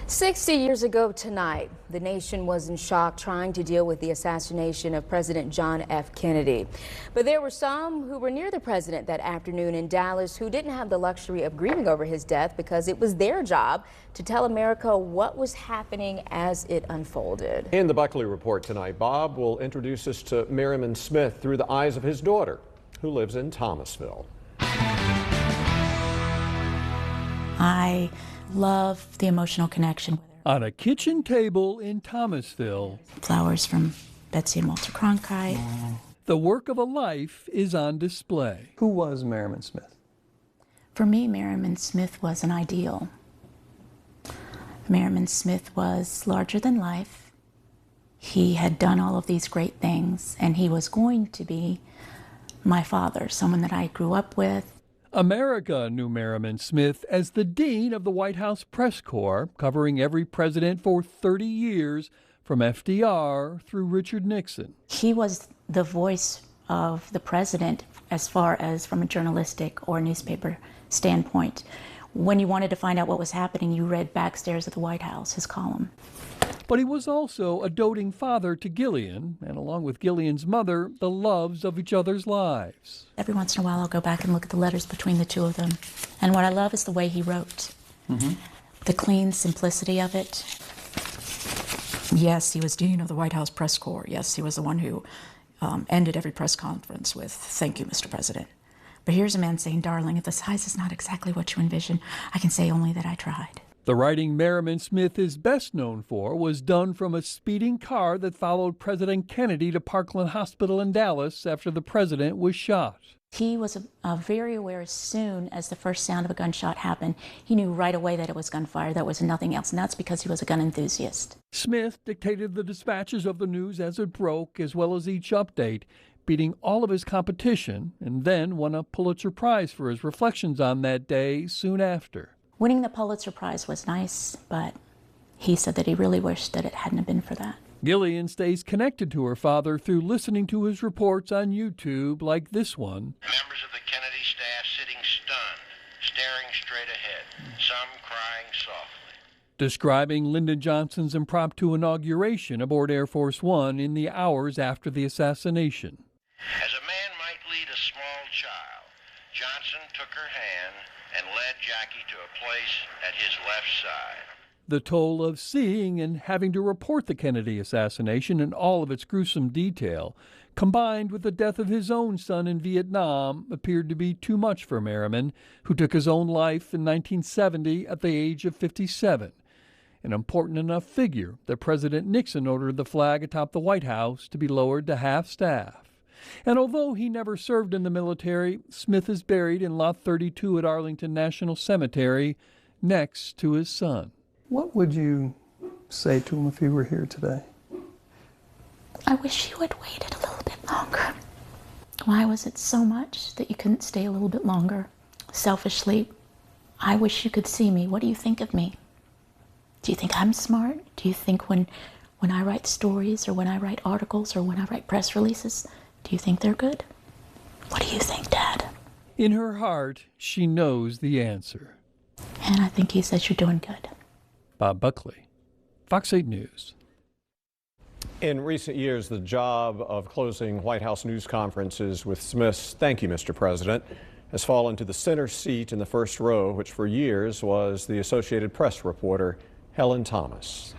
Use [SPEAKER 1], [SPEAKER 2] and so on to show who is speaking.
[SPEAKER 1] 60 years ago tonight, the nation was in shock trying to deal with the assassination of President John F. Kennedy. But there were some who were near the president that afternoon in Dallas who didn't have the luxury of grieving over his death because it was their job to tell America what was happening as it unfolded.
[SPEAKER 2] In the Buckley Report tonight, Bob will introduce us to Merriman Smith through the eyes of his daughter, who lives in Thomasville.
[SPEAKER 3] I love the emotional connection with her.
[SPEAKER 4] On a kitchen table in Thomasville,
[SPEAKER 3] Flowers from Betsy and Walter Cronkite.
[SPEAKER 4] the work of a life is on display.
[SPEAKER 5] Who was Merriman Smith?
[SPEAKER 3] For me, Merriman Smith was an ideal. Merriman Smith was larger than life. He had done all of these great things, and he was going to be my father, someone that I grew up with.
[SPEAKER 4] America knew Merriman Smith as the dean of the White House Press Corps, covering every president for 30 years, from FDR through Richard Nixon.
[SPEAKER 3] He was the voice of the president as far as from a journalistic or newspaper standpoint. When you wanted to find out what was happening, you read Backstairs at the White House, his column.
[SPEAKER 4] But he was also a doting father to Gillian, and along with Gillian's mother, the loves of each other's lives.
[SPEAKER 3] Every once in a while, I'll go back and look at the letters between the two of them. And what I love is the way he wrote. The clean simplicity of it. Yes, he was dean of the White House Press Corps. Yes, he was the one who ended every press conference with, "Thank you, Mr. President." But here's a man saying, "Darling, if the size is not exactly what you envision, I can say only that I tried."
[SPEAKER 4] The writing Merriman Smith is best known for was done from a speeding car that followed President Kennedy to Parkland Hospital in Dallas after the president was shot.
[SPEAKER 3] He was very aware as soon as the first sound of a gunshot happened. He knew right away that it was gunfire. There was nothing else, and that's because he was a gun enthusiast.
[SPEAKER 4] Smith dictated the dispatches of the news as it broke, as well as each update, beating all of his competition, and then won a Pulitzer Prize for his reflections on that day soon after.
[SPEAKER 3] Winning the Pulitzer Prize was nice, but he said that he really wished that it hadn't been for that.
[SPEAKER 4] Gillian stays connected to her father through listening to his reports on YouTube, like this one.
[SPEAKER 6] Members of the Kennedy staff sitting stunned, staring straight ahead, some crying softly.
[SPEAKER 4] Describing Lyndon Johnson's impromptu inauguration aboard Air Force One in the hours after the assassination.
[SPEAKER 6] As a man might lead a small child, Johnson took her hand and led Jackie to a place at his left side.
[SPEAKER 4] The toll of seeing and having to report the Kennedy assassination in all of its gruesome detail, combined with the death of his own son in Vietnam, appeared to be too much for Merriman, who took his own life in 1970 at the age of 57. An important enough figure that President Nixon ordered the flag atop the White House to be lowered to half-staff. And although he never served in the military, Smith is buried in Lot 32 at Arlington National Cemetery next to his son.
[SPEAKER 5] What would you say to him if he were here today?
[SPEAKER 3] I wish you had waited a little bit longer. Why was it so much that you couldn't stay a little bit longer? Selfishly, I wish you could see me. What do you think of me? Do you think I'm smart? Do you think when I write stories or when I write articles or when I write press releases, do you think they're good? What do you think, Dad?
[SPEAKER 4] In her heart, she knows the answer.
[SPEAKER 3] And I think he says you're doing good.
[SPEAKER 4] Bob Buckley, Fox 8 News.
[SPEAKER 2] In recent years, the job of closing White House news conferences with Smith's "Thank you, Mr. President" has fallen to the center seat in the first row, which for years was the Associated Press reporter Helen Thomas.